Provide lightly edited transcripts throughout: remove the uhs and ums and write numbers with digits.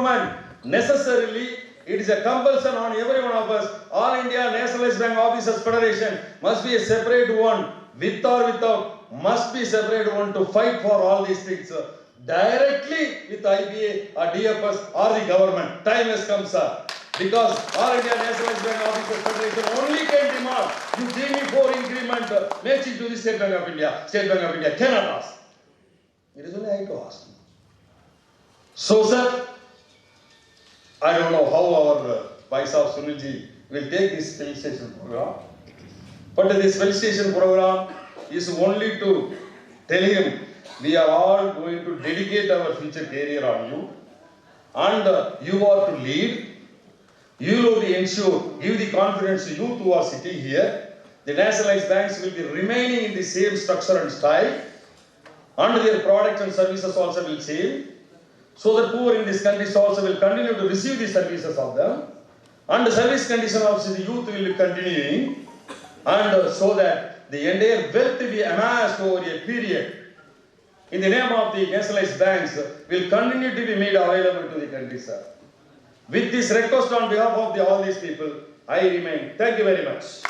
government. Necessarily, it is a compulsion on every one of us. All India Nationalized Bank Officers Federation must be a separate one, with or without, must be separate one to fight for all these things. Directly with IBA or DFS or the government. Time has come, sir. Because All India Nationalized Bank Officers Federation only can demand, you give me 4 increment, match it to the State Bank of India. State Bank of India cannot ask. It is only I to ask. So, sir, I don't know how our Vice of Sunilji will take this felicitation program. But this felicitation program is only to tell him, we are all going to dedicate our future career on you. And you are to lead. You will be ensured, give the confidence to youth who are sitting here. The nationalized banks will be remaining in the same structure and style. And their products and services also will change. So the poor in this country also will continue to receive the services of them. And the service condition of the youth will be continuing. And so that the entire wealth will be amassed over a period in the name of the nationalized banks will continue to be made available to the country, sir. With this request on behalf of all these people, I remain. Thank you very much.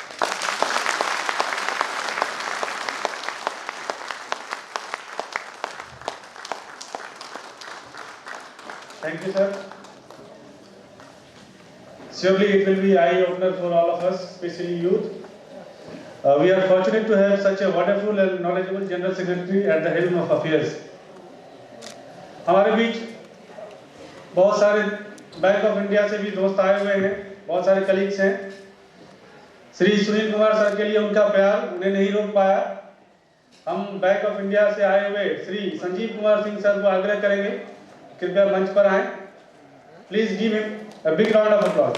Thank you, sir. Surely it will be eye-opener for all of us, especially youth. We are fortunate to have such a wonderful and knowledgeable General Secretary at the helm of affairs. हमारे बीच बहुत सारे bank of India से भी दोस्त आए हुए हैं, बहुत सारे कलीग्स हैं। श्री सुनील कुमार सर के लिए उनका प्यार उन्हें नहीं रोक पाया। हम बैंक ऑफ इंडिया से आए हुए श्री संजीव कुमार सिंह सर को आग्रह करेंगे, कृपया मंच पर आएं। Please give him a big round of applause.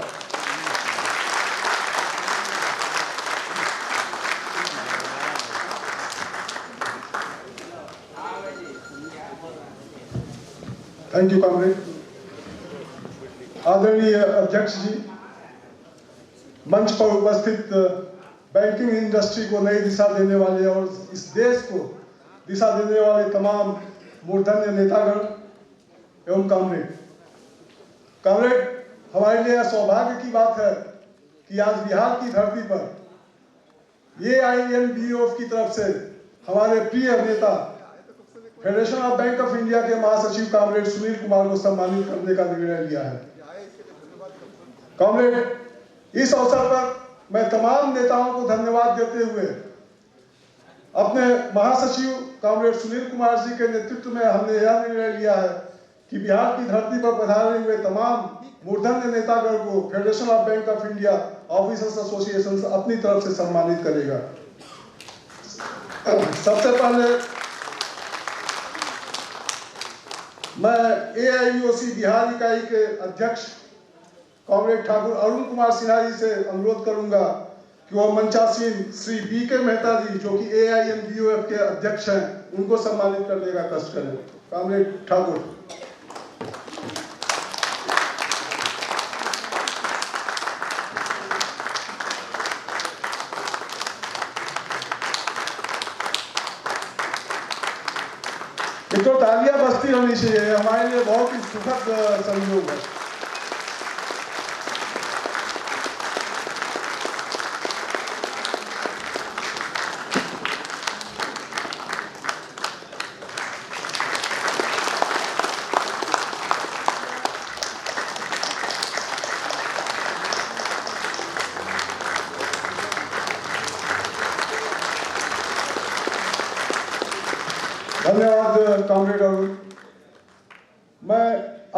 Thank you comrade. आदरणीय अध्यक्ष जी, मंच पर उपस्थित बैंकिंग इंडस्ट्री को नई दिशा देने वाले और इस देश को दिशा देने वाले तमाम मूर्धन्य नेतागण एवं कॉमरेड, हमारे लिए सौभाग्य की बात है कि आज बिहार की धरती पर AINBOF की तरफ से हमारे प्रिय नेता federation of Bank of India के महासचिव कॉमरेड सुनील कुमार को सम्मानित करने का निर्णय लिया है। कॉमरेड, इस अवसर पर मैं तमाम नेताओं को धन्यवाद देते हुए अपने महासचिव कॉमरेड सुनील कुमार जी के नेतृत्व में हमने यह निर्णय लिया है कि बिहार की धरती पर पधारे हुए तमाम मूर्धन्य नेतागण को federation of Bank of India Officers association अपनी तरफ से सम्मानित करेगा। सबसे पहले मैं AIBOC बिहार इकाई के अध्यक्ष कॉमरेड ठाकुर अरुण कुमार सिन्हा जी से अनुरोध करूंगा कि वह मंचासीन श्री BK मेहता जी जो कि AINBOF के अध्यक्ष हैं उनको सम्मानित करने का कष्ट करें। कॉमरेड ठाकुर। एक तो तालियां बजती होनी चाहिए, हमारे लिए बहुत ही सुखद संयोग है। धन्यवाद कॉमरेड अरुण। मैं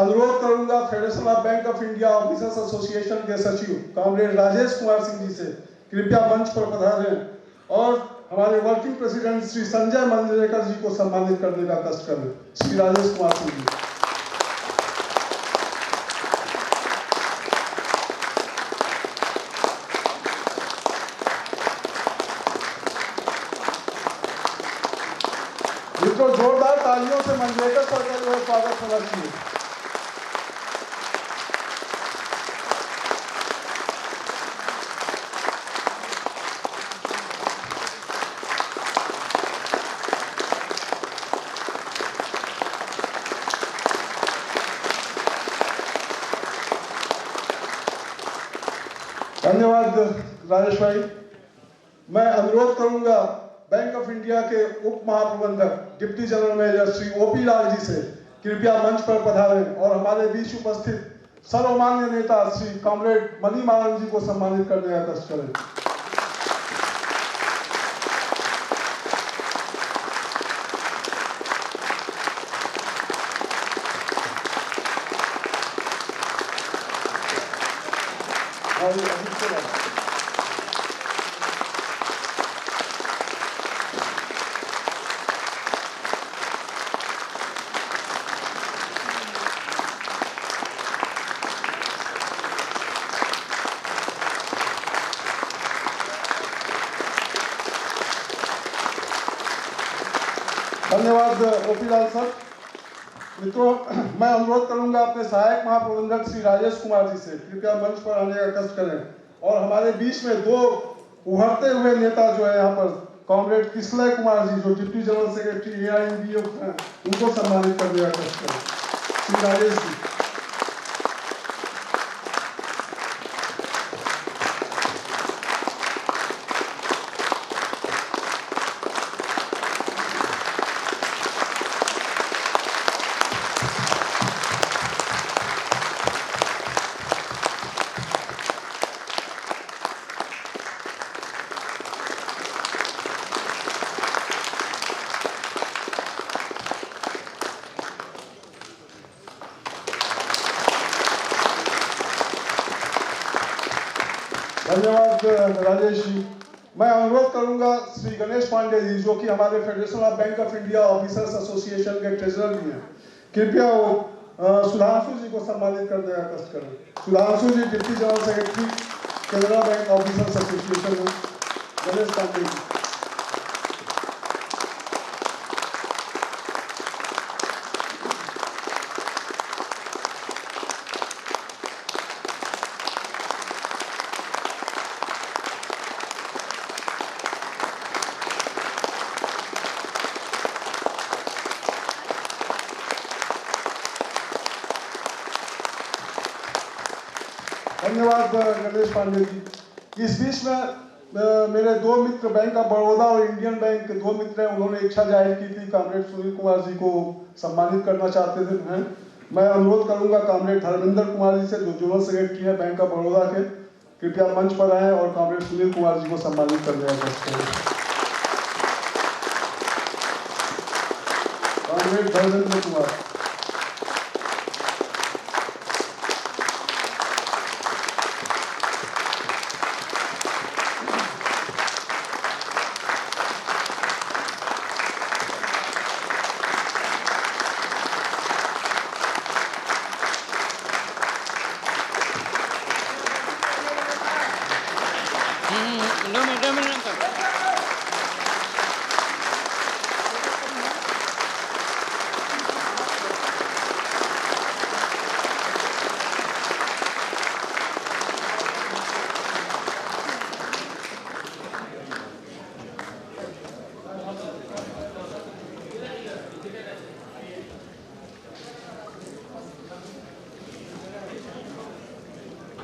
अनुरोध करूंगा federation of Bank of India Officers association के सचिव कॉमरेड राजेश कुमार सिंह जी से कृपया मंच पर पधारें और हमारे वर्किंग प्रेसिडेंट श्री संजय मंजरेकर जी को सम्मानित करने का कष्ट करें। श्री राजेश कुमार सिंह जी। तो जोरदार तालियों से मंजरेकर सर का जो है स्वागत होना चाहिए। धन्यवाद राजेश भाई। मैं अनुरोध करूंगा बैंक ऑफ इंडिया के उप महाप्रबंधक deputy general manager Shri OP Lal ji से कृपया मंच पर पधारें और हमारे बीच उपस्थित सर्वमान्य नेता श्री कॉमरेड मनी मारन जी को सम्मानित करने का कष्ट करें। धन्यवाद ओपी लाल सर। मित्रों, मैं अनुरोध करूंगा अपने सहायक महाप्रबंधक श्री राजेश कुमार जी से कृपया मंच पर आने का कष्ट करें और हमारे बीच में दो उभरते हुए नेता जो है यहाँ पर कॉमरेड किसलय कुमार जी जो डिप्टी जनरल सेक्रेटरी AIMBF हैं उनको सम्मानित करने का कष्ट करें। श्री राजेश जी। धन्यवाद राजेश जी। मैं अनुरोध करूंगा श्री गणेश पांडे जी जो कि हमारे federation of Bank of India Officers association के ट्रेजरर भी हैं, कृपया वो सुधांशु जी को सम्मानित करने का कष्ट करें। Sudhanshu ji deputy general secretary Canara bank officers association है। गणेश पांडे जी। धन्यवाद गणेश पांडे जी। इस बीच में मेरे दो मित्र बैंक ऑफ बड़ौदा और इंडियन बैंक के दो मित्र हैं, उन्होंने इच्छा जाहिर की थी कॉमरेड सुनील कुमार जी को सम्मानित करना चाहते थे हैं। मैं अनुरोध करूंगा कॉमरेड धर्मेंद्र कुमार जी से जो जनरल सेक्रेटरी है बैंक ऑफ बड़ौदा के, कृपया मंच पर आए और कॉमरेड सुनील कुमार जी को सम्मानित करने का कष्ट करें। कॉमरेड धर्मेंद्र कुमार।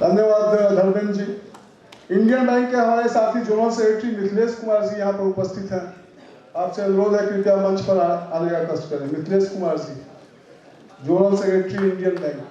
धन्यवाद धर्मेंद्र जी। इंडियन बैंक के हमारे साथी जनरल सेक्रेटरी मिथिलेश कुमार जी यहाँ पर उपस्थित हैं। आपसे अनुरोध है कृपया मंच पर आने का कष्ट करें। Mithilesh Kumar ji, general secretary Indian bank.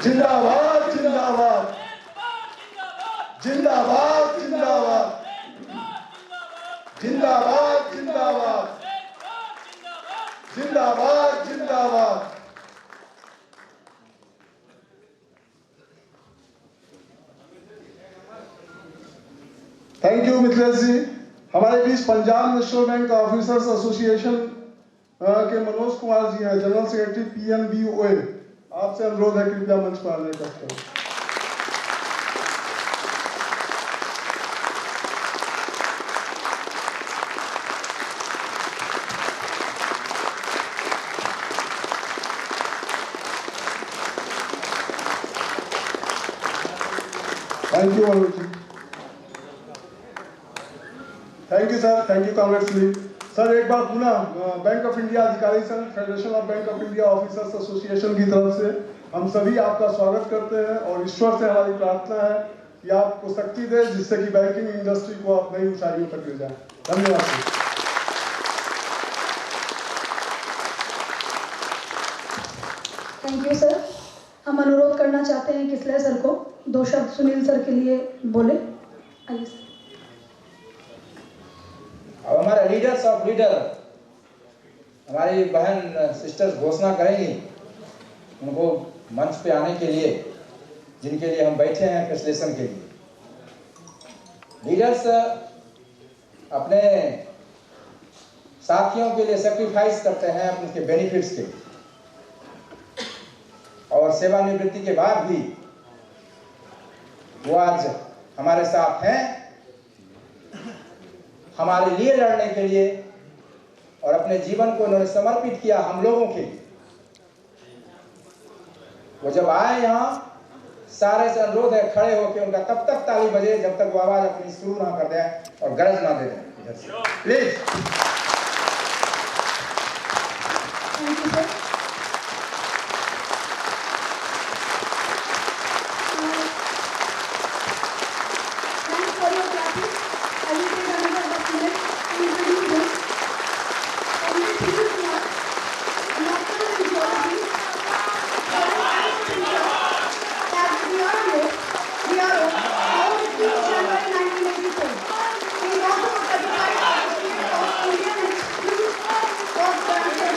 जिंदाबाद जिंदाबाद जिंदाबाद जिंदाबाद जिंदाबाद जिंदाबाद जिंदाबाद जिंदाबाद मिथिलेश जी, हमारे बीच Punjab national bank officers association के मनोज कुमार जी हैं, जनरल सेक्रेटरी PNBOA। आपसे अनुरोध है कृपया मंच पर आने का करें। Thank you Manoj ji. Thank you sir, thank you Congress league. Sir एक बार पुनः बैंक ऑफ इंडिया अधिकारी संघ, Federation of Bank of India Officers Association की तरफ से हम सभी आपका स्वागत करते हैं और ईश्वर से हमारी प्रार्थना है कि आपको शक्ति दे, जिससे कि बैंकिंग इंडस्ट्री को आप नई ऊंचाइयों तक ले जाए। धन्यवाद सर। Thank you sir. हम अनुरोध करना चाहते हैं किसले सर को 2 शब्द सुनील सर के लिए बोले। आइए सर। अब हमारे लीडर्स ऑफ लीडर, हमारी बहन सिस्टर्स घोषणा करेंगी उनको मंच पे आने के लिए, जिनके लिए हम बैठे हैं फैसिलिटेशन के लिए। लीडर्स अपने साथियों के लिए सेक्रीफाइस करते हैं उनके बेनिफिट्स के लिए, और सेवानिवृत्ति के बाद भी वो आज हमारे साथ हैं, हमारे लिए लड़ने के लिए, और अपने जीवन को उन्होंने समर्पित किया हम लोगों के लिए। वो जब आए यहाँ, सारे से अनुरोध है खड़े होकर उनका तब तक ताली बजे जब तक वो आवाज अपनी शुरू ना कर दें और गरज ना दे दें। इधर से please. Thank you sir. Thanks for your clapping. I will take another 10 minutes to introduce him. Comrade Sunil Kumar, Doctor in Geology, as we all know, BRO, founded 15 January 1984. He is also a certified associate of Indian Institute of Banking.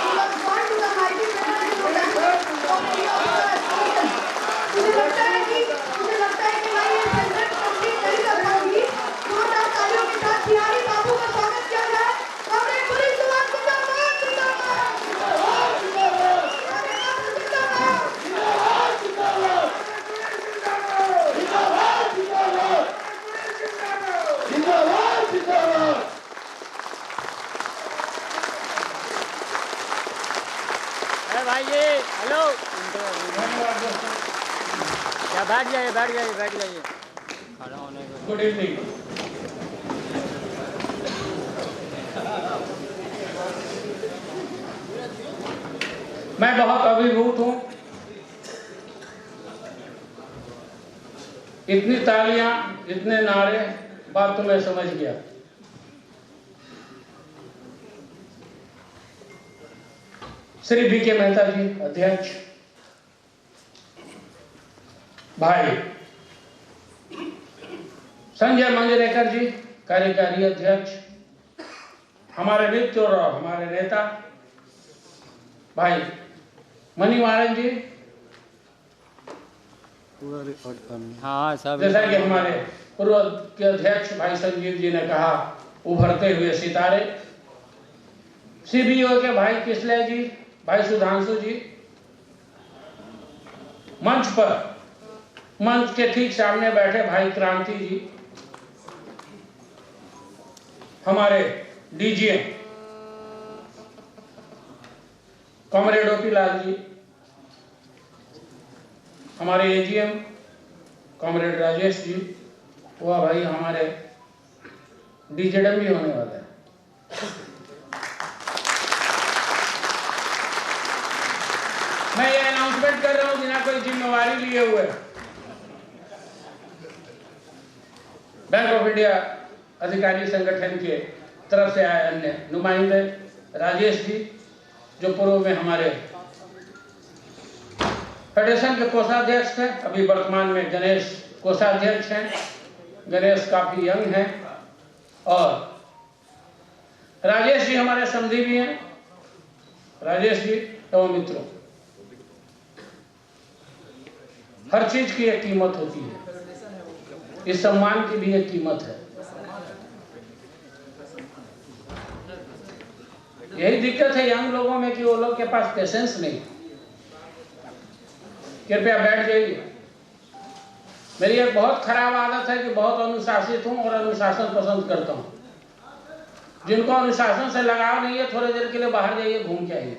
He was born to the mighty Federal Bank of India Association. मुझे लगता है कि भाई ये centre complete नहीं कर पाऊंगी। जोरदार तालियों के साथ बिहारी बाबू का स्वागत किया जाए। कॉमरेड पुलिस जिंदाबाद, जिंदाबाद, जिंदाबाद, जिंदाबाद, जिंदाबाद, जिंदाबाद। भाई ये हेलो, या बैठ जाइए खड़ा होने को। Good evening. मैं बहुत अभिभूत हूँ। इतनी तालियां, इतने नारे, बात तो मैं समझ गया। श्री BK मेहता जी अध्यक्ष, भाई संजय मंजरेकर जी कार्यकारी अध्यक्ष, हमारे मित्र और हमारे नेता भाई मणिवारन जी, हाँ सब जैसा कि हमारे पूर्व के अध्यक्ष भाई संजीव जी ने कहा, उभरते हुए सितारे, CBO के भाई किसले जी, भाई सुधांशु जी, मंच के ठीक सामने बैठे भाई क्रांति जी, हमारे DGM comrade OP Lal ji, हमारे AGM कॉमरेड राजेश जी, वह भाई हमारे DZM भी होने वाला है। मैं ये अनाउंसमेंट कर रहा हूं बिना कोई जिम्मेवारी लिए हुए। बैंक ऑफ इंडिया अधिकारी संगठन के तरफ से आए अन्य नुमाइंदे, राजेश जी जो पूर्व में हमारे फेडरेशन के कोषाध्यक्ष थे, अभी वर्तमान में गणेश कोषाध्यक्ष हैं। गणेश काफी यंग हैं, और राजेश जी हमारे समधी भी हैं। राजेश जी एवं मित्रों, हर चीज की एक कीमत होती है। इस सम्मान की भी एक कीमत है। यही दिक्कत है यंग लोगों में कि वो लोग के पास पेशेंस नहीं। कृपया बैठ जाइए। मेरी एक बहुत खराब आदत है कि बहुत अनुशासित हूं और अनुशासन पसंद करता हूं। जिनको अनुशासन से लगाव नहीं है, थोड़ी देर के लिए बाहर जाइए, घूम के आइए।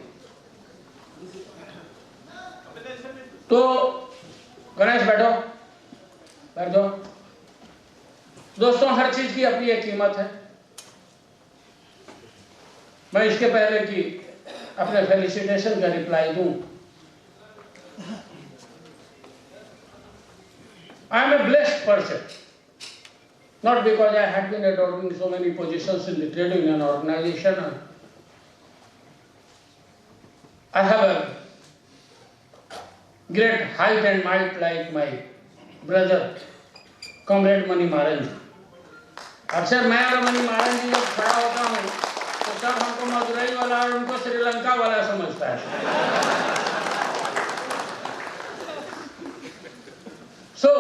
तो गणेश बैठो, बैठ जाओ। दोस्तों, हर चीज की अपनी एक कीमत है। मैं इसके पहले कि अपने फेलिसिटेशन का रिप्लाई दूं, I am a blessed person, not because I had been adorning so many positions in the trade union organization. I have a great height and might like my brother, Comrade Mani Maran ji. अक्सर मैं और money मारन जी जब खड़ा होता हूँ तो सब हमको मदुरई वाला और उनको श्रीलंका वाला समझता है। So,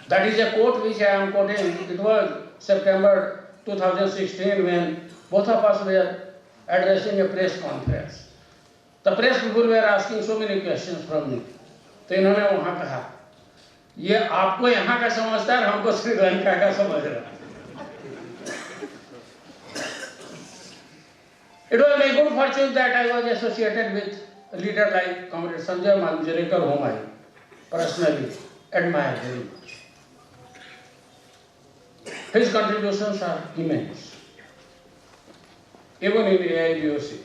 that is a quote which I am quoting. It was September 2016 when both of us were addressing a press conference. The press people were asking so many questions from me. तो इन्होंने वहाँ कहा, ये आपको यहाँ का समझता है, हमको श्रीलंका का समझ रहा है। It was my good fortune that I was associated with a leader like Comrade Sanjay Manjrekar, whom I personally admire very much. His contributions are immense, even in AIDOC.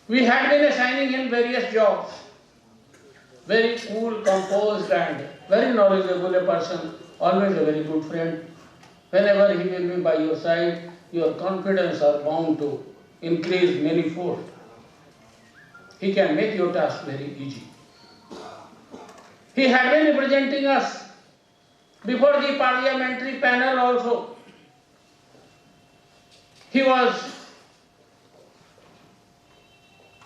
We had been assigning him various jobs. Very cool, composed, and very knowledgeable a person, always a very good friend. Whenever he will be by your side, your confidence are bound to increase manifold. He can make your task very easy. He had been representing us before the parliamentary panel also. He was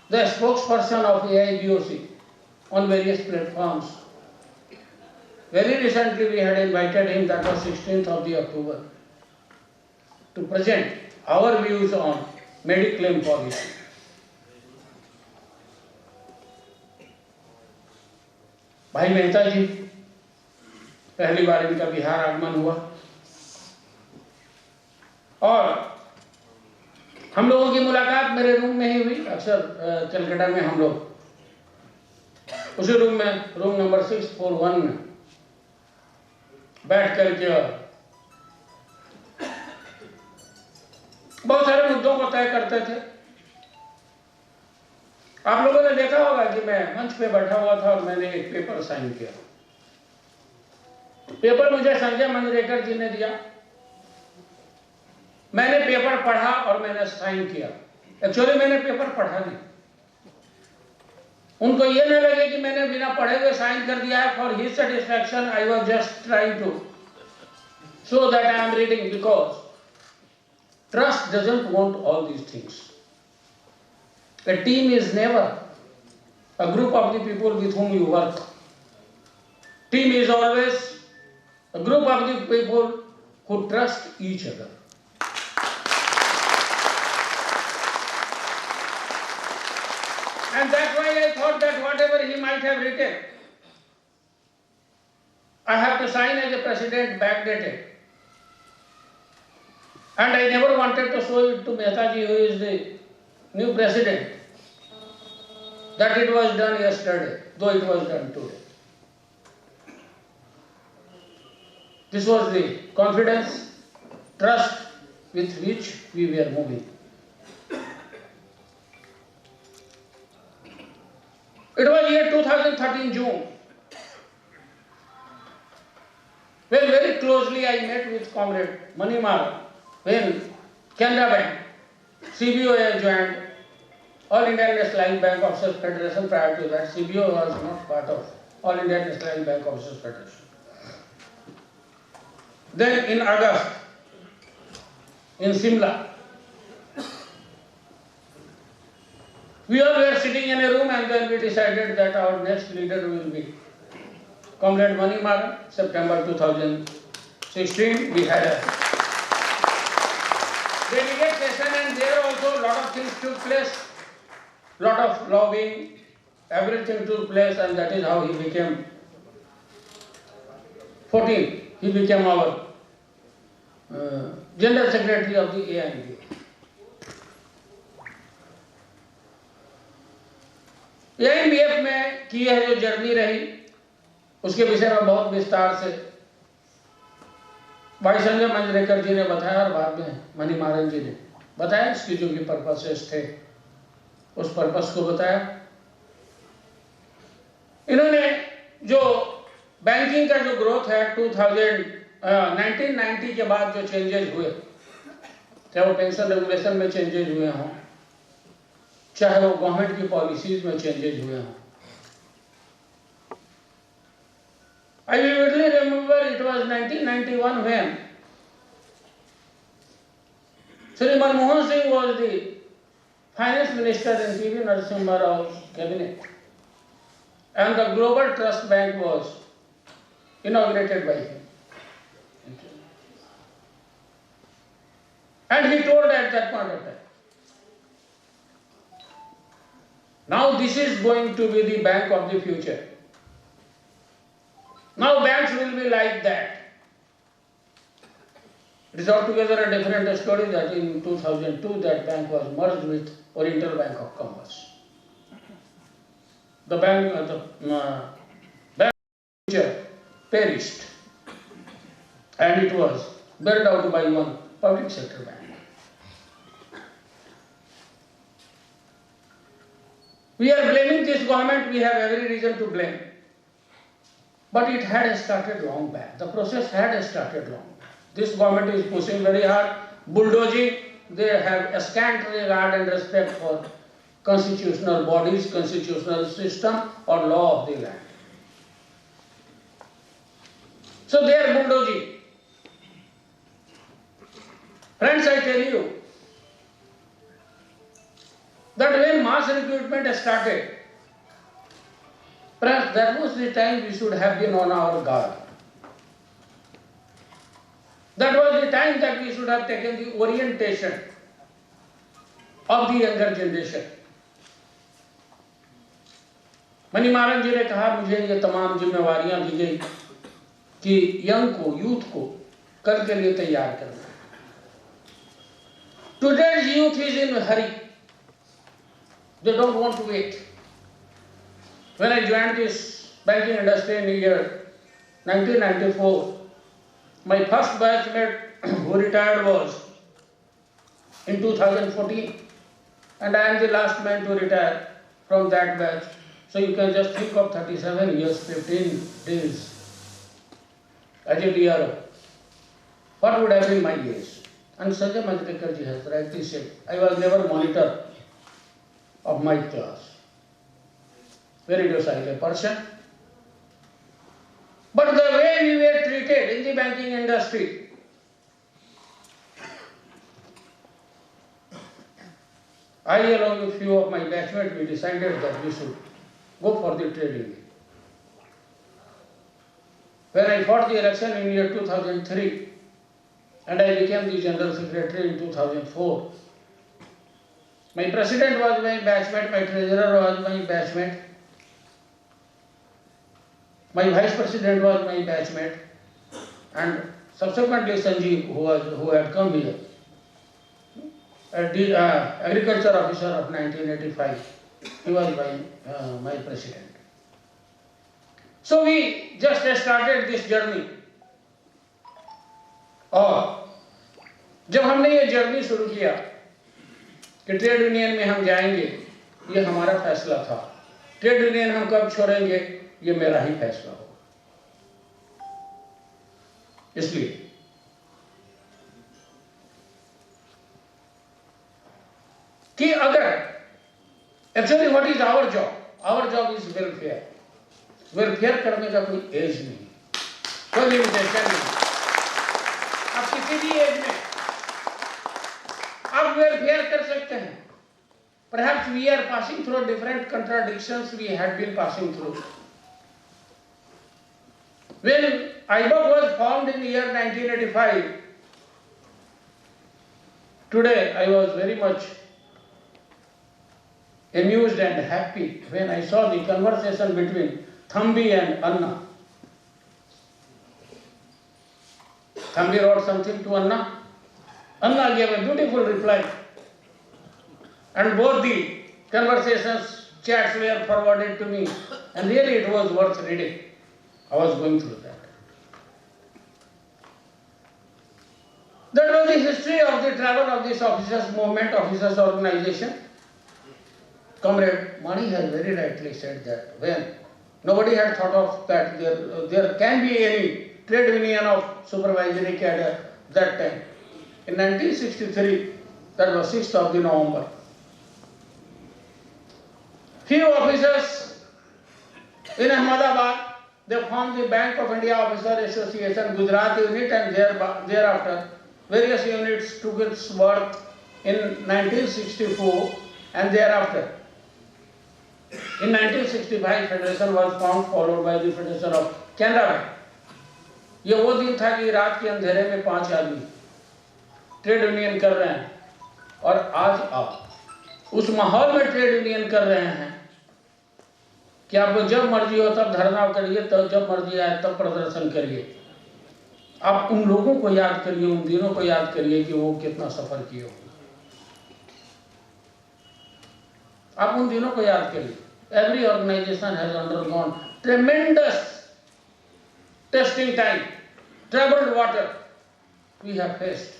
the spokesperson of AIDOC on various platforms. Very recently we had invited him, that was 16th of the October, to present our views on Mediclaim policy. भाई मेहता जी, पहली बार इनका बिहार आगमन हुआ और हम लोगों की मुलाकात मेरे रूम में ही हुई। अक्सर कलकत्ता में हम लोग उसी रूम में, रूम नंबर 641 में बैठ करके बहुत सारे मुद्दों को तय करते थे। आप लोगों ने देखा होगा कि मैं मंच पे बैठा हुआ था और मैंने एक पेपर साइन किया। पेपर मुझे संजय मंजरेकर जी ने दिया, मैंने पेपर पढ़ा और मैंने साइन किया। एक्चुअली मैंने पेपर पढ़ा नहीं, उनको ये न लगे कि मैंने बिना पढ़े हुए साइन कर दिया है। For his satisfaction I was just trying to show that I am reading, because trust doesn't want all these things. A team is never a group of the people with whom you work. Team is always a group of the people who trust each other. And that's why I thought that whatever he might have written, I have to sign as a president backdated. And I never wanted to show it to Mehtaji, who is the new president, that it was done yesterday, though it was done today. This was the confidence, trust with which we were moving. It was year 2013 June, when very closely I met with Comrade Mani Maran, when Canara Bank, CBO has joined All India National Bank Officers Federation. Prior to that, CBO was not part of All India National Bank Officers Federation. Then in August, in Simla, we all were sitting in a room and then we decided that our next leader will be Comrade Manimaran, September 2016, we had a delegate session, and there also a lot of things took place, lot of lobbying, everything took place, and that is how he became 14. He became our General Secretary of the AIMB. AIMBF में की है जो journey रही, उसके विषय में बहुत विस्तार से भाई संजय मंजरेकर जी ने बताया और बाद में मणिमारन जी ने बताया इसकी जो भी पर्पसेस थे उस पर्पस को बताया। इन्होंने जो बैंकिंग का जो ग्रोथ है 1990 के बाद जो चेंजेस हुए, चाहे वो पेंशन रेगुलेशन में चेंजेस हुए हों, चाहे वो गवर्नमेंट की पॉलिसीज में चेंजेस हुए हों। I vividly remember it was 1991 when Shri Manmohan Singh was the finance minister in P.V. Narasimha Rao's cabinet, and the Global Trust Bank was inaugurated by him. And he told at that point of time, now this is going to be the bank of the future. Now banks will be like that. It is altogether a different story that in 2002 that bank was merged with Oriental Bank of Commerce. The bank of the future perished, and it was built out by one public sector bank. We are blaming this government, we have every reason to blame. But it had started long back. The process had started long back. This government is pushing very hard, bulldozing. They have a scant regard and respect for constitutional bodies, constitutional system or law of the land. So they are bulldozing. Friends, I tell you that when mass recruitment started, perhaps that was the time we should have been on our guard. That was the time that we should have taken the orientation of the younger generation. Manimaran जी ने कहा मुझे ये तमाम जिम्मेवारियां दी गई कि young को, youth को कल के लिए तैयार करना। Today's youth is in a hurry. They don't want to wait. When I joined this banking industry in the year 1994, my first batchmate who retired was in 2014, and I am the last man to retire from that batch. So you can just think of 37 years, 15 days as a DRO. What would have been my age? And Sanjay Manjrekar ji has rightly said, I was never monitor of my class. Very docile person. But the way we were treated in the banking industry, I along with few of my batchmates, we decided that we should go for the trade union. When I fought the election in year 2003 and I became the General Secretary in 2004, my president was my batchmate, my treasurer was my batchmate, my vice president was my batchmate, and subsequently Sanjeev, who had come here, the agriculture officer of 1985, he was my president. So we just started this journey. और जब हमने ये journey शुरू किया कि trade union में हम जाएंगे, ये हमारा फैसला था। ट्रेड यूनियन हम कब छोड़ेंगे, ये मेरा ही फैसला होगा। इसलिए कि अगर actually what is our job is welfare. Welfare करने का कोई एज नहीं, कोई लिमिटेशन नहीं। आप किसी भी एज में आप वेलफेयर कर सकते हैं। Perhaps we are passing through different contradictions we had been passing through. When IBOC was formed in the year 1985, today I was very much amused and happy when I saw the conversation between Thambi and Anna. Thambi wrote something to Anna. Anna gave a beautiful reply. And both the conversations, chats were forwarded to me. And really it was worth reading. I was going through that. That was the history of the travel of this officers movement, officers organization. Comrade Mani has very rightly said that when nobody had thought of that there can be any trade union of supervisory cadre that time. In 1963, that was 6th of the November. Few officers in Ahmedabad, they formed the Bank of India Officer Association Gujarat unit, and thereafter various units took its birth in 1964, and thereafter in 1965 Federation was formed, followed by the Federation of Canara Bank. ये वो दिन था कि रात के अंधेरे में 5 आदमी ट्रेड यूनियन कर रहे हैं, और आज आप उस माहौल में ट्रेड यूनियन कर रहे हैं कि आपको जब मर्जी हो तब धरना करिए, तब जब मर्जी आए तब प्रदर्शन करिए। आप उन लोगों को याद करिए, उन दिनों को याद करिए कि वो कितना सफर किए होंगे। आप उन दिनों को याद करिए। Every organization has undergone tremendous testing time, troubled water we have faced.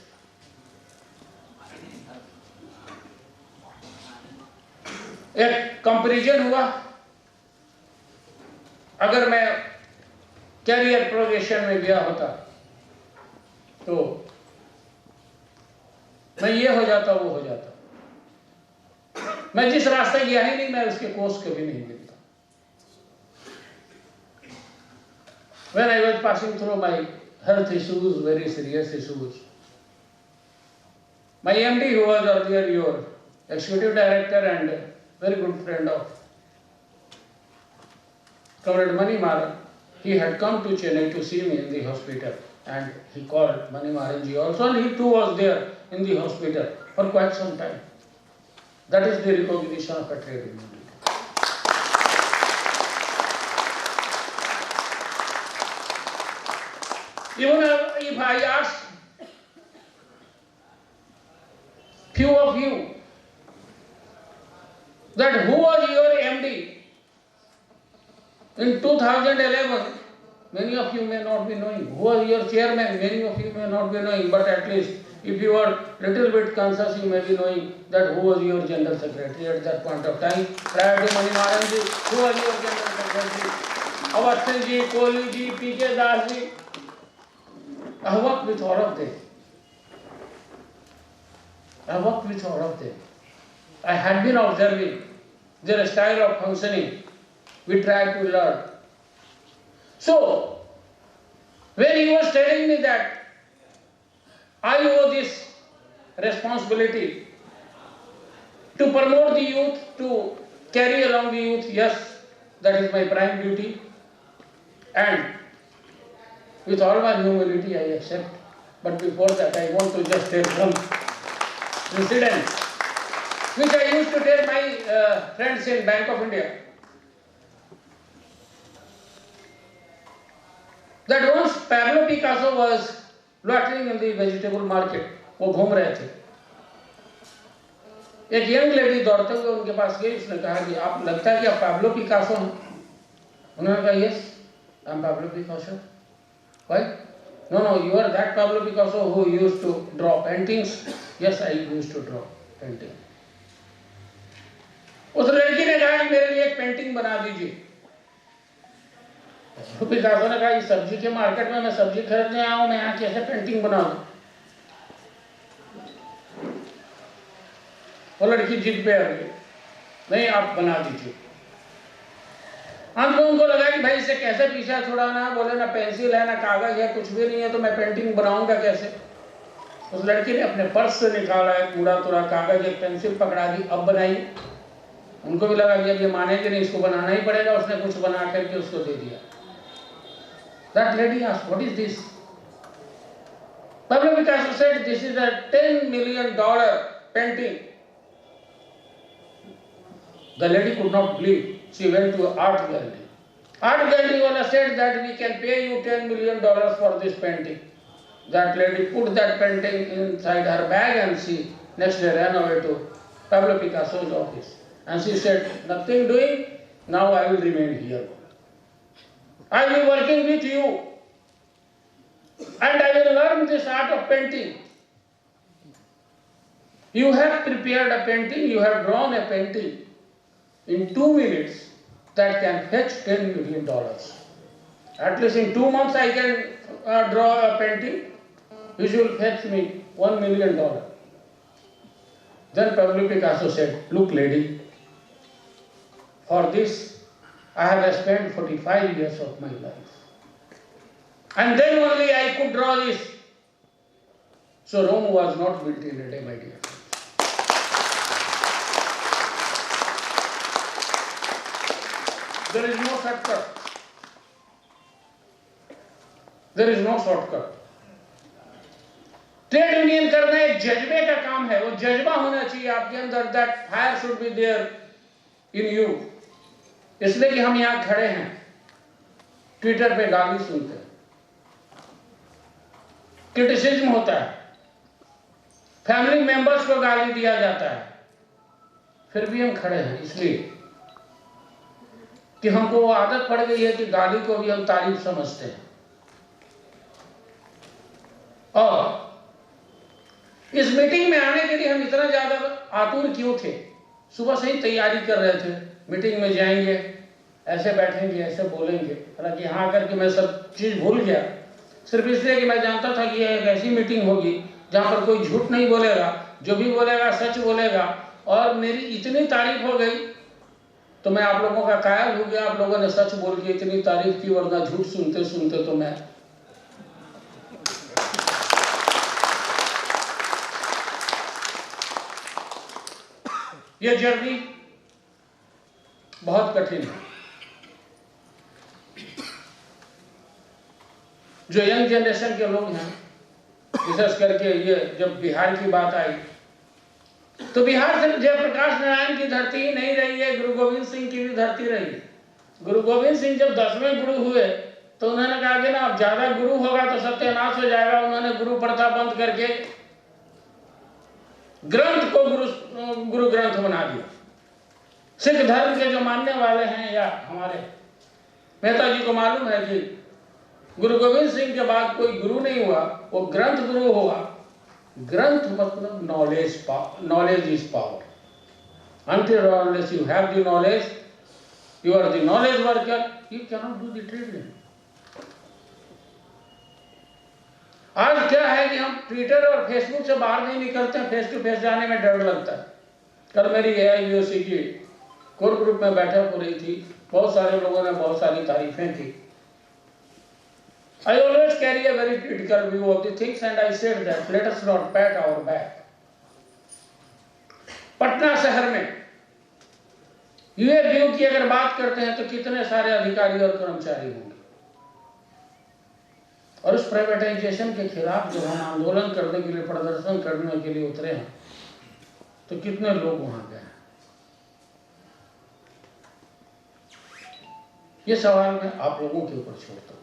एक कंपैरिजन हुआ, अगर मैं कैरियर प्रोग्रेशन में गया होता तो मैं ये हो जाता, वो हो जाता। मैं जिस रास्ते गया ही नहीं, मैं उसके कोर्स कभी नहीं मिलता। When I was passing through my health issues, very serious issues, my MD, who was earlier your executive director and very good friend of Comrade Mani Maran, he had come to Chennai to see me in the hospital, and he called Mani Maran ji also, and he too was there in the hospital for quite some time. That is the recognition of a trade union. Even if I ask few of you that who was your MD in 2011, many of you may not be knowing. Who was your chairman? Many of you may not be knowing, but at least if you are little bit conscious, you may be knowing that who was your general secretary at that point of time. Prior to Mani Maran ji, who was your general secretary? Awasthi ji, Kohli ji, P.K. Das ji. I have worked with all of them. I had been observing their style of functioning. We tried to learn. So, when he was telling me that I owe this responsibility to promote the youth, to carry along the youth, yes, that is my prime duty. And with all my humility, I accept. But before that, I want to just tell one incident, which I used to tell my friends in Bank of India. That once Pablo Picasso was loitering in the vegetable market, वो घूम रहे थे। एक young lady दौड़ते हुए उनके पास गई, उसने कहा कि आप लगता है कि आप पाब्लो पिकासो हैं? उन्होंने कहा yes, I am Pablo Picasso. Why? No, you are that Pablo Picasso who used to draw paintings. Yes, I used to draw painting. उस लड़की ने कहा कि मेरे लिए एक पेंटिंग बना दीजिए। पिकासो ने कहा, इस सब्जी के मार्केट में मैं सब्जी खरीदने आया हूं, मैं यहाँ कैसे पेंटिंग बनाऊं? वो लड़की जिद पे आ गई, नहीं आप बना दीजिए। अंत में उनको लगा कि भाई इसे कैसे पीछा छुड़ाना है, बोले ना पेंसिल है ना कागज है, कुछ भी नहीं है, तो मैं पेंटिंग बनाऊंगा कैसे? उस लड़की ने अपने पर्स से निकाला एक कूड़ा तुरा कागज, एक पेंसिल पकड़ा दी, अब बनाई। उनको भी लगा कि अब ये मानेंगे नहीं, इसको बनाना ही पड़ेगा। उसने कुछ बना करके उसको दे दिया। That lady asked, what is this? Pablo Picasso said, this is a $10 million painting. The lady could not believe. She went to an art gallery. Art gallery wala said that we can pay you $10 million for this painting. That lady put that painting inside her bag and she next day ran away to Pablo Picasso's office. And she said, nothing doing, now I will remain here. I will be working with you. And I will learn this art of painting. You have prepared a painting, you have drawn a painting in 2 minutes that can fetch $10 million. At least in 2 months I can draw a painting which will fetch me $1 million. Then Pablo Picasso said, look lady, for this I have spent 45 years of my life. And then only I could draw this. So Rome was not built in a day, my dear. There is no shortcut. There is no shortcut. Trade union करना एक जज्बे का काम है, वो जज्बा होना चाहिए आपके अंदर, that fire should be there in you. इसलिए कि हम यहाँ खड़े हैं, ट्विटर पे गाली सुनते हैं, क्रिटिसिज्म होता है, फैमिली मेंबर्स को गाली दिया जाता है, फिर भी हम खड़े हैं इसलिए कि हमको वो आदत पड़ गई है कि गाली को भी हम तारीफ समझते हैं। और इस मीटिंग में आने के लिए हम इतना ज्यादा आतुर क्यों थे? सुबह से ही तैयारी कर रहे थे, मीटिंग में जाएंगे, ऐसे बैठेंगे, ऐसे बोलेंगे। हालांकि यहाँ आकर के मैं सब चीज भूल गया, सिर्फ इसलिए कि मैं जानता था कि एक ऐसी मीटिंग होगी जहाँ पर कोई झूठ नहीं बोलेगा, जो भी बोलेगा सच बोलेगा। और मेरी इतनी तारीफ हो गई तो मैं आप लोगों का कायल हो गया। आप लोगों ने सच बोल के इतनी तारीफ की, वरना झूठ सुनते सुनते तो मैं ये जर्नी बहुत कठिन है। जो यंग जनरेशन के लोग हैं, विशेष करके ये जब बिहार की बात आई तो बिहार सिर्फ जयप्रकाश नारायण की धरती ही नहीं रही है, गुरु गोविंद सिंह की भी धरती रही है। गुरु गोविंद सिंह जब 10वें गुरु हुए तो उन्होंने कहा कि ना अब ज्यादा गुरु होगा तो सत्यानाश हो जाएगा। उन्होंने गुरु प्रथा बंद करके ग्रंथ को गुरु ग्रंथ बना दिया। सिख धर्म के जो मानने वाले हैं या हमारे मेहता जी को मालूम है कि गुरु गोविंद सिंह के बाद कोई गुरु नहीं हुआ, वो ग्रंथ गुरु हुआ। ग्रंथ मतलब knowledge is power. Until or unless you have the knowledge, you are the knowledge worker, you cannot do the trading. आज क्या है कि हम ट्विटर और फेसबुक से बाहर नहीं निकलते हैं, फेस टू फेस जाने में डर लगता है। कल मेरी AIUC की कोर ग्रुप में बैठक हो रही थी, बहुत सारे लोगों ने बहुत सारी तारीफें की। I always carry a very critical view of the things and I said that let us not pat our back. Patna शहर में UAPU की अगर बात करते हैं तो कितने सारे अधिकारी और कर्मचारी होंगे, और उस प्राइवेटाइजेशन के खिलाफ जब हम आंदोलन करने के लिए, प्रदर्शन करने के लिए उतरे हैं तो कितने लोग वहां गए? ये सवाल मैं आप लोगों के ऊपर छोड़ता हूं।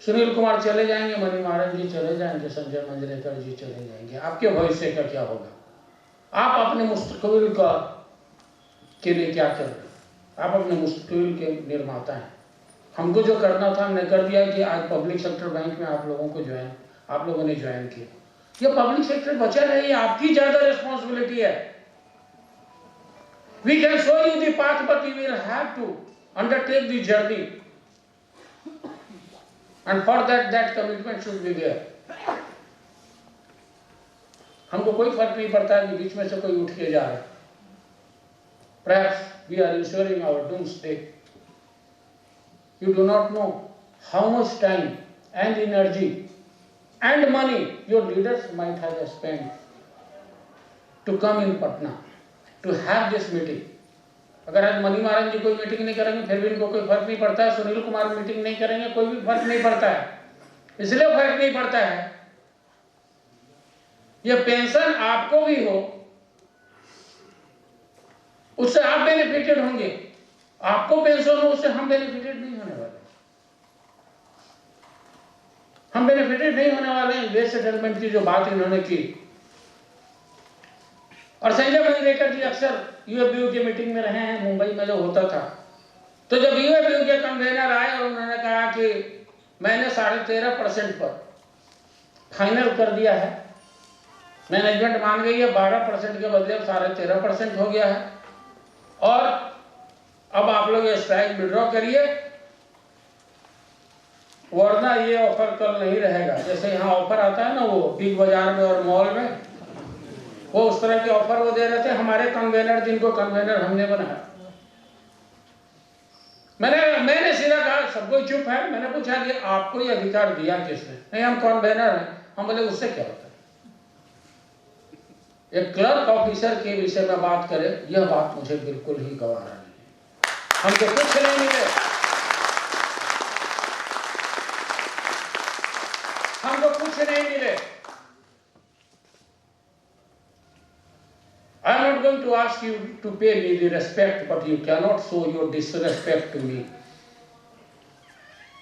सुनील कुमार चले जाएंगे, मणि महाराज जी चले जाएंगे, संजय मंजरेकर जी चले जाएंगे, आपके भविष्य का क्या होगा? आप अपने मुस्तकबिल का के लिए क्या कर रहे हैं? आप अपने मुस्तकबिल के निर्माता हैं। हमको जो करना था हमने कर दिया कि आज पब्लिक सेक्टर बैंक में आप लोगों ने ज्वाइन किया। ये पब्लिक सेक्टर बचा रहे, आपकी ज्यादा रिस्पॉन्सिबिलिटी है। We can show you the path, but you will have to undertake the journey. And for that commitment should be there. हमको कोई फर्क नहीं पड़ता है कि बीच में से कोई उठ के जा रहा है। Perhaps we are ensuring our doomsday. You do not know how much time and energy and money your leaders might have spent to come in Patna to have this meeting. अगर आज मनी महाराज जी कोई meeting नहीं करेंगे फिर भी इनको कोई फर्क नहीं पड़ता है, सुनील कुमार मीटिंग नहीं करेंगे कोई भी फर्क नहीं पड़ता है। इसलिए फर्क नहीं पड़ता है, ये पेंशन आपको भी हो उससे आप बेनिफिटेड होंगे, आपको पेंशन हो उससे हम बेनिफिटेड नहीं होने वाले। हम बेनिफिटेड नहीं होने वाले हैं। वेज सेटलमेंट की जो बात इन्होंने की, और संजय मंजरेकर जी अक्सर यूएफबीयू की मीटिंग में रहे हैं, मुंबई में जो होता था, तो जब यूएफबीयू के कन्वेनर आए और उन्होंने कहा कि मैंने 13.5% पर फाइनल कर दिया है, मैनेजमेंट मान गई है, 12% के बदले अब 13.5% हो गया है, और अब आप लोग ये स्ट्राइक विड्रॉ करिए वरना ये ऑफर कल नहीं रहेगा। जैसे यहाँ ऑफर आता है ना वो बिग बाजार में और मॉल में, वो उस तरह के ऑफर वो दे रहे थे हमारे कन्वेनर, जिनको कन्वेनर हमने बनाया। मैंने सीधा कहा, सब कोई चुप है, मैंने पूछा कि आपको ये अधिकार दिया किसने? नहीं, हम कन्वेनर हैं। हम बोले उससे क्या होता है? एक क्लर्क ऑफिसर के विषय में बात करें, यह बात मुझे बिल्कुल ही गवारा नहीं है। हमको कुछ नहीं मिले, हमको कुछ नहीं मिले। I am not going to ask you to pay me the respect, but you cannot show your disrespect to me.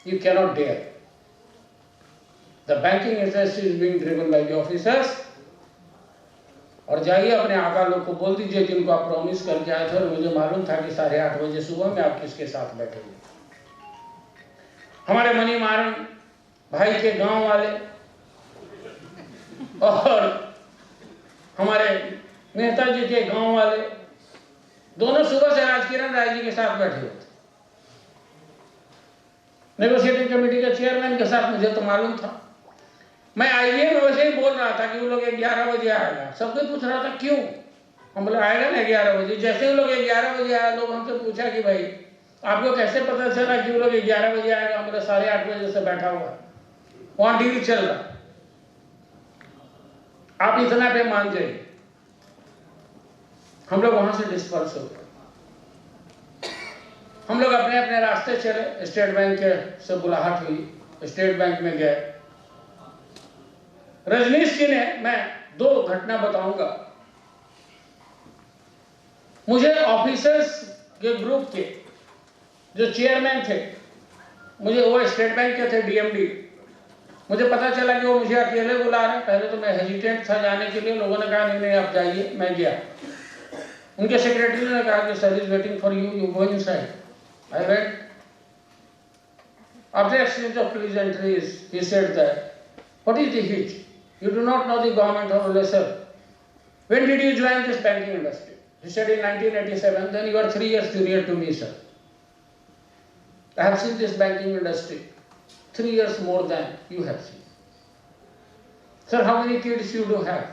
You cannot dare. The banking industry is being driven by the officers. और जाइए अपने आका लोग को बोल दीजिए जिनको आप प्रॉमिस करके आए थे और मुझे मालूम था कि 8:30 बजे सुबह में आप किसके साथ बैठेंगे। हमारे मनी मारन भाई के गांव वाले और हमारे मेहता जी के गांव वाले दोनों सुबह से राजकिरण राय जी के साथ बैठे हुए थे। नेगोशिएटिंग कमेटी के चेयरमैन के साथ मुझे तो मालूम था। मैं आईवीए में वैसे ही बोल रहा था कि वो लोग 11 बजे आएगा। सब कोई पूछ रहा था क्यों? हम बोले आएगा ना 11 बजे। जैसे वो लोग 11 बजे आया, लोग हमसे पूछा कि भाई आपको कैसे पता चला कि वो लोग 11 बजे आएगा? हम बोले 8:30 बजे से बैठा हुआ, वहां डील चल रहा, आप इतना पे मान जाइए। हम लोग वहां से डिस्पर्स हो गए, हम लोग अपने अपने रास्ते चले। स्टेट बैंक से बुलाहट हुई, स्टेट बैंक में गए। रजनीश जी ने, मैं 2 घटना बताऊंगा। मुझे ऑफिसर्स के ग्रुप के जो चेयरमैन थे, मुझे वो स्टेट बैंक के थे, डीएमडी, मुझे पता चला कि वो मुझे अकेले बुला रहे हैं। पहले तो मैं हेजिटेंट था जाने के लिए, लोगों ने कहा नहीं आप जाइए। मैं गया, उनके सेक्रेटरी ने कहा कि sir is waiting for you, you go inside. I went. After exchange of pleasantries he said that what is the hitch, you do not know the government of lesser. When did you join this banking industry? He said in 1987. Then you are 3 years junior to me, sir. I have seen this banking industry 3 years more than you have seen. Sir, how many kids you do have?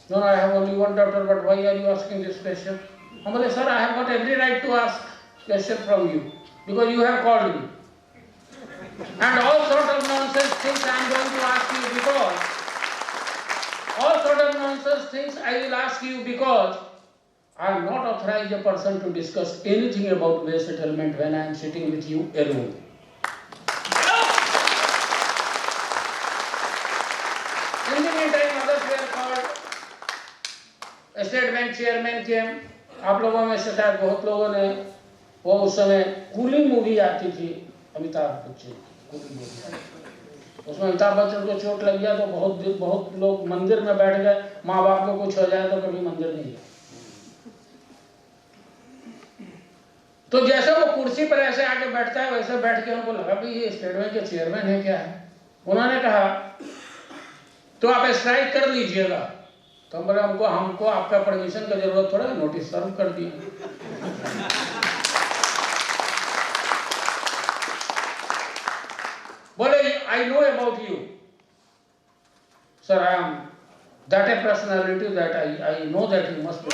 No, I have only one daughter, but why are you asking this question? I'm like, sir, I have got every right to ask question from you because you have called me. And all sort of nonsense things I am going to ask you because I will ask you because I am not authorized a person to discuss anything about wage settlement when I am sitting with you alone. In the meantime, others were called. State Bank chairman came. आप लोगों में से शायद बहुत लोगों ने वो उस समय कूली मूवी आती थी अमिताभ बच्चन की, उसमें अमिताभ बच्चन को चोट लग गया तो बहुत लोग मंदिर में बैठ गए। माँ बाप को कुछ हो जाए तो कभी मंदिर नहीं गए। तो जैसे वो कुर्सी पर ऐसे आके बैठता है वैसे बैठ के उनको लगा भाई ये स्टेट बैंक के चेयरमैन है क्या है। उन्होंने कहा तो आप स्ट्राइक कर लीजिएगा। तो हम बोले हमको आपका परमिशन का जरूरत थोड़ा, नोटिस सर्व कर दिया। बोले I know about you, sir. I am that a personality that I know that you must be.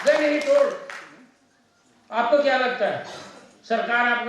Then he told, आपको क्या लगता है सरकार आपको